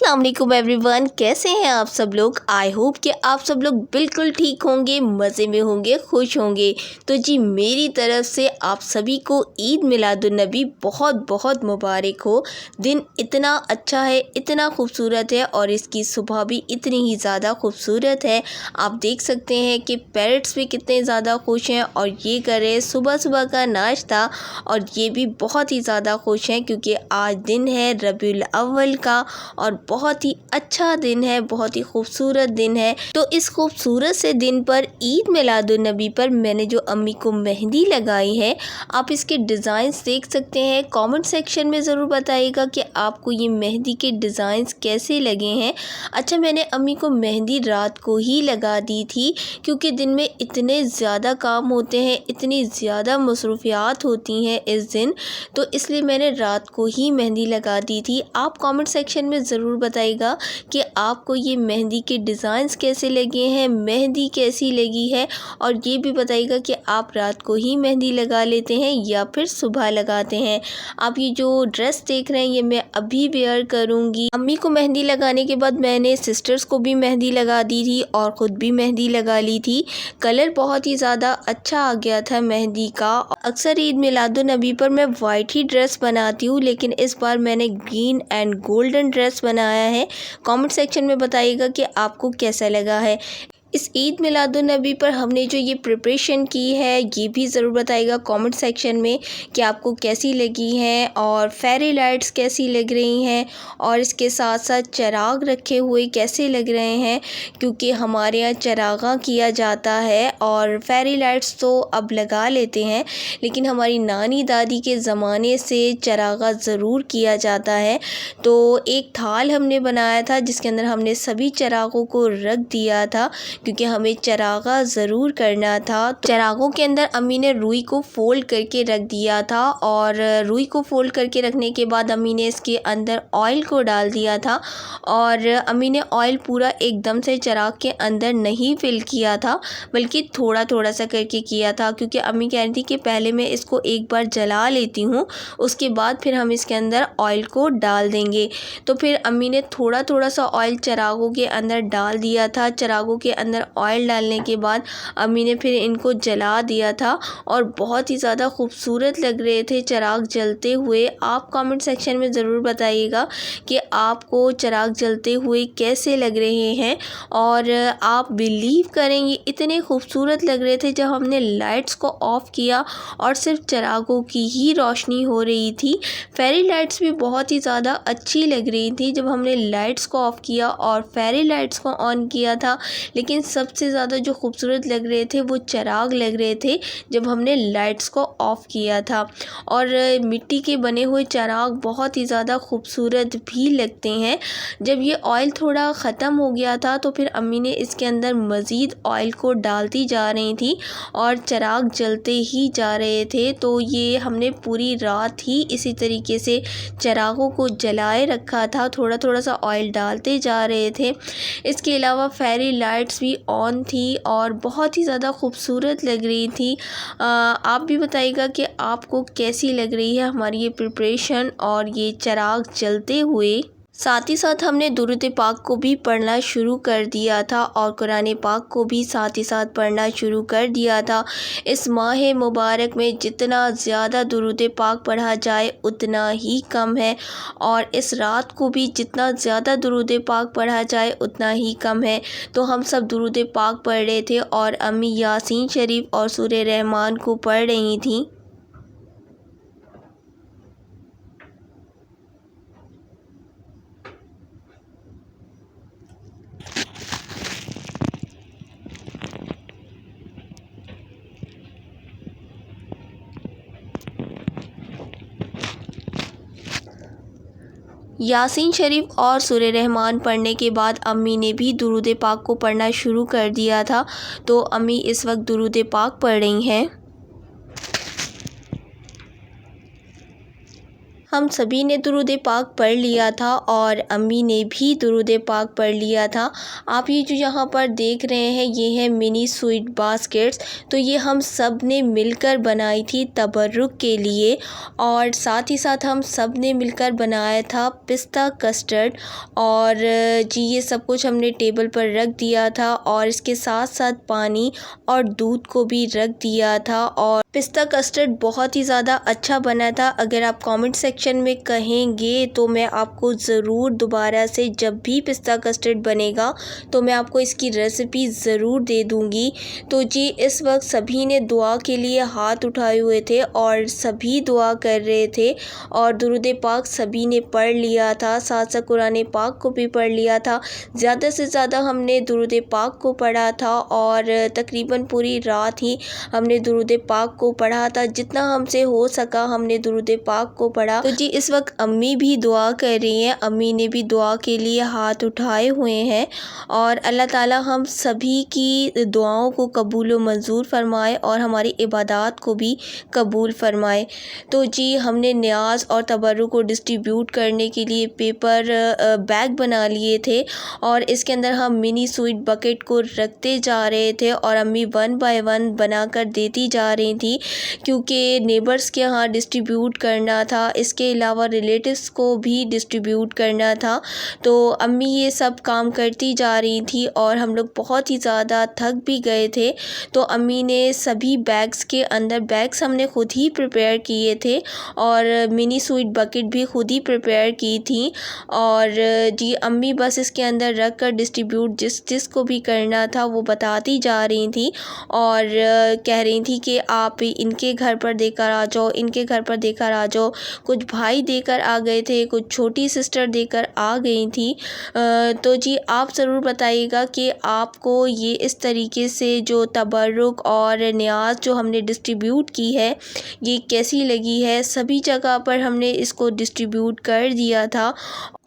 अस्सलाम वालेकुम एवरीवन, कैसे हैं आप सब लोग। आई होप कि आप सब लोग बिल्कुल ठीक होंगे, मज़े में होंगे, खुश होंगे। तो जी मेरी तरफ से आप सभी को ईद मिलादुन्नबी बहुत बहुत मुबारक हो। दिन इतना अच्छा है, इतना खूबसूरत है और इसकी सुबह भी इतनी ही ज़्यादा खूबसूरत है। आप देख सकते हैं कि पेरेंट्स भी कितने ज़्यादा खुश हैं और ये कर रहे हैं सुबह सुबह का नाश्ता, और ये भी बहुत ही ज़्यादा खुश हैं क्योंकि आज दिन है रबीउल अव्वल का और बहुत ही अच्छा दिन है, बहुत ही खूबसूरत दिन है। तो इस खूबसूरत से दिन पर ईद मिलादुन्नबी पर मैंने जो अम्मी को मेहंदी लगाई है, आप इसके डिज़ाइंस देख सकते हैं। कमेंट सेक्शन में ज़रूर बताइएगा कि आपको ये मेहंदी के डिज़ाइंस कैसे लगे हैं। अच्छा, मैंने अम्मी को मेहंदी रात को ही लगा दी थी क्योंकि दिन में इतने ज़्यादा काम होते हैं, इतनी ज़्यादा मसरूफियात होती हैं इस दिन, तो इसलिए मैंने रात को ही मेहंदी लगा दी थी। आप कमेंट सेक्शन में ज़रूर बताइएगा कि आपको ये मेहंदी के डिज़ाइंस कैसे लगे हैं, मेहंदी कैसी लगी है, और ये भी बताइएगा कि आप रात को ही मेहंदी लगा लेते हैं या फिर सुबह लगाते हैं। आप ये जो ड्रेस देख रहे हैं ये मैं अभी वेयर करूँगी। अम्मी को मेहंदी लगाने के बाद मैंने सिस्टर्स को भी मेहंदी लगा दी थी और ख़ुद भी मेहंदी लगा ली थी। कलर बहुत ही ज़्यादा अच्छा आ गया था मेहंदी का। अक्सर ईद मिलादुन्नबी पर मैं वाइट ही ड्रेस बनाती हूँ, लेकिन इस बार मैंने ग्रीन एंड गोल्डन ड्रेस बनाया है। कमेंट सेक्शन में बताइएगा कि आपको कैसा लगा है। इस ईद मिलादुन्नबी पर हमने जो ये प्रिपरेशन की है ये भी ज़रूर बताइएगा कमेंट सेक्शन में कि आपको कैसी लगी हैं और फेरी लाइट्स कैसी लग रही हैं, और इसके साथ साथ चिराग रखे हुए कैसे लग रहे हैं, क्योंकि हमारे यहाँ चिरागा किया जाता है और फेरी लाइट्स तो अब लगा लेते हैं, लेकिन हमारी नानी दादी के ज़माने से चिरागा ज़रूर किया जाता है। तो एक थाल हमने बनाया था जिसके अंदर हमने सभी चिरागों को रख दिया था क्योंकि हमें चिरागा ज़रूर करना था। चिरागों के अंदर अम्मी ने रुई को फ़ोल्ड करके रख दिया था, और रुई को फ़ोल्ड करके रखने के बाद अम्मी ने इसके अंदर ऑयल को डाल दिया था, और अम्मी ने ऑयल पूरा एकदम से चिराग के अंदर नहीं फिल किया था बल्कि थोड़ा थोड़ा सा करके किया था, क्योंकि अम्मी कह रही थी कि पहले मैं इसको एक बार जला लेती हूँ, उसके बाद फिर हम इसके अंदर ऑयल को डाल देंगे। तो फिर अम्मी ने थोड़ा थोड़ा सा ऑयल चिरागों के अंदर डाल दिया था। चिरागों के अंदर ऑयल डालने के बाद अम्मी ने फिर इनको जला दिया था और बहुत ही ज़्यादा खूबसूरत लग रहे थे चिराग जलते हुए। आप कमेंट सेक्शन में ज़रूर बताइएगा कि आपको चिराग जलते हुए कैसे लग रहे हैं, और आप बिलीव करेंगे इतने खूबसूरत लग रहे थे जब हमने लाइट्स को ऑफ़ किया और सिर्फ चिरागों की ही रोशनी हो रही थी। फेरी लाइट्स भी बहुत ही ज़्यादा अच्छी लग रही थी जब हमने लाइट्स को ऑफ़ किया और फेरी लाइट्स को ऑन किया था, लेकिन सबसे ज़्यादा जो खूबसूरत लग रहे थे वो चिराग लग रहे थे जब हमने लाइट्स को ऑफ़ किया था। और मिट्टी के बने हुए चिराग बहुत ही ज़्यादा खूबसूरत भी लगते हैं। जब ये ऑयल थोड़ा ख़त्म हो गया था तो फिर अम्मी ने इसके अंदर मज़ीद ऑयल को डालती जा रही थी और चिराग जलते ही जा रहे थे। तो ये हमने पूरी रात ही इसी तरीके से चिरागों को जलाए रखा था, थोड़ा थोड़ा सा ऑयल डालते जा रहे थे। इसके अलावा फेरी लाइट्स भी ऑन थी और बहुत ही ज़्यादा खूबसूरत लग रही थी। आप भी बताइएगा कि आपको कैसी लग रही है हमारी ये प्रिपरेशन और ये चिराग जलते हुए। साथ ही साथ हमने दुरूद पाक को भी पढ़ना शुरू कर दिया था और कुरान पाक को भी साथ ही साथ पढ़ना शुरू कर दिया था। इस माह मुबारक में जितना ज़्यादा दुरूद पाक पढ़ा जाए उतना ही कम है, और इस रात को भी जितना ज़्यादा दुरूद पाक पढ़ा जाए उतना ही कम है। तो हम सब दुरूद पाक पढ़ रहे थे और अम्मी यासीन शरीफ और सूरह रहमान को पढ़ रही थी। यासीन शरीफ और सूरह रहमान पढ़ने के बाद अम्मी ने भी दुरूद पाक को पढ़ना शुरू कर दिया था। तो अम्मी इस वक्त दुरूद पाक पढ़ रही हैं। हम सभी ने दुरूद पाक पढ़ लिया था और अम्मी ने भी दुरूद पाक पढ़ लिया था। आप ये जो यहाँ पर देख रहे हैं ये है मिनी स्वीट बास्केट्स। तो ये हम सब ने मिलकर बनाई थी तबर्रुक के लिए और साथ ही साथ हम सब ने मिलकर बनाया था पिस्ता कस्टर्ड। और जी ये सब कुछ हमने टेबल पर रख दिया था और इसके साथ साथ पानी और दूध को भी रख दिया था। और पिस्ता कस्टर्ड बहुत ही ज़्यादा अच्छा बना था। अगर आप कमेंट सेक्शन में कहेंगे तो मैं आपको ज़रूर दोबारा से जब भी पिस्ता कस्टर्ड बनेगा तो मैं आपको इसकी रेसिपी ज़रूर दे दूँगी। तो जी इस वक्त सभी ने दुआ के लिए हाथ उठाए हुए थे और सभी दुआ कर रहे थे और दुरूद पाक सभी ने पढ़ लिया था, साथ साथ कुरान पाक को भी पढ़ लिया था। ज़्यादा से ज़्यादा हमने दुरूद पाक को पढ़ा था और तकरीबन पूरी रात ही हमने दुरूद पाक को पढ़ा था। जितना हमसे हो सका हमने दुरूद पाक को पढ़ा। तो जी इस वक्त अम्मी भी दुआ कर रही हैं, अम्मी ने भी दुआ के लिए हाथ उठाए हुए हैं और अल्लाह ताला हम सभी की दुआओं को कबूल व मंजूर फरमाए और हमारी इबादत को भी कबूल फरमाए। तो जी हमने न्याज और तबर्रुक को डिस्ट्रीब्यूट करने के लिए पेपर बैग बना लिए थे और इसके अंदर हम मिनी स्वीट बकेट को रखते जा रहे थे और अम्मी 1 बाय 1 बनाकर देती जा रही थी क्योंकि नेबर्स के यहाँ डिस्ट्रीब्यूट करना था, इसके अलावा रिलेटिव्स को भी डिस्ट्रीब्यूट करना था। तो अम्मी ये सब काम करती जा रही थी और हम लोग बहुत ही ज़्यादा थक भी गए थे। तो अम्मी ने सभी बैग्स के अंदर बैग्स हमने खुद ही प्रिपेयर किए थे और मिनी स्वीट बकेट भी खुद ही प्रिपेयर की थी। और जी अम्मी बस इसके अंदर रख कर डिस्ट्रीब्यूट जिस को भी करना था वो बताती जा रही थी और कह रही थी कि आप इनके घर पर देकर आ जाओ, इनके घर पर देकर आ जाओ। कुछ भाई देकर आ गए थे, कुछ छोटी सिस्टर देकर आ गई थी। तो जी आप ज़रूर बताइएगा कि आपको ये इस तरीके से जो तबर्रुक और न्याज जो हमने डिस्ट्रीब्यूट की है ये कैसी लगी है। सभी जगह पर हमने इसको डिस्ट्रीब्यूट कर दिया था।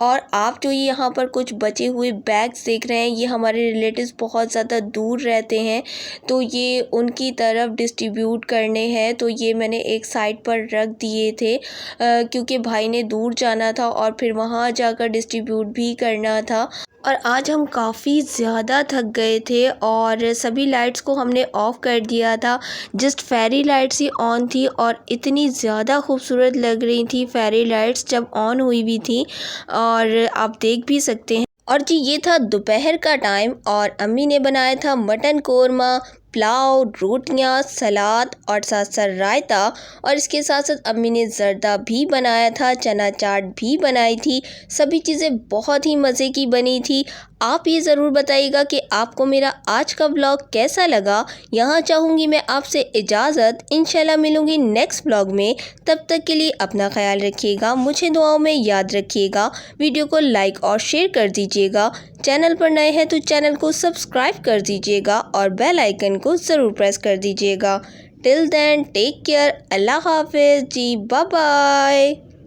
और आप जो ये यहाँ पर कुछ बचे हुए बैग्स देख रहे हैं ये हमारे रिलेटिव्स बहुत ज़्यादा दूर रहते हैं तो ये उनकी तरफ डिस्ट्रीब्यूट करने हैं। तो ये मैंने एक साइड पर रख दिए थे क्योंकि भाई ने दूर जाना था और फिर वहाँ जाकर डिस्ट्रीब्यूट भी करना था। और आज हम काफ़ी ज़्यादा थक गए थे और सभी लाइट्स को हमने ऑफ़ कर दिया था, just fairy lights he on थी और इतनी ज़्यादा खूबसूरत लग रही थी फेरी लाइट्स जब ऑन हुई भी थी और आप देख भी सकते हैं। और जी ये था दोपहर का टाइम और अम्मी ने बनाया था मटन कोरमा, पुलाव, रोटियां, सलाद और साथ साथ रायता और इसके साथ साथ अम्मी ने ज़र्दा भी बनाया था, चना चाट भी बनाई थी। सभी चीज़ें बहुत ही मज़े की बनी थी। आप ये ज़रूर बताइएगा कि आपको मेरा आज का व्लॉग कैसा लगा। यहाँ चाहूँगी मैं आपसे इजाज़त, इंशाल्लाह मिलूँगी नेक्स्ट व्लॉग में। तब तक के लिए अपना ख्याल रखिएगा, मुझे दुआओं में याद रखिएगा। वीडियो को लाइक और शेयर कर दीजिएगा। चैनल पर नए हैं तो चैनल को सब्सक्राइब कर दीजिएगा और बेल आइकन को ज़रूर प्रेस कर दीजिएगा। टिल देन टेक केयर, अल्लाह हाफिज़ जी, बाय बाय।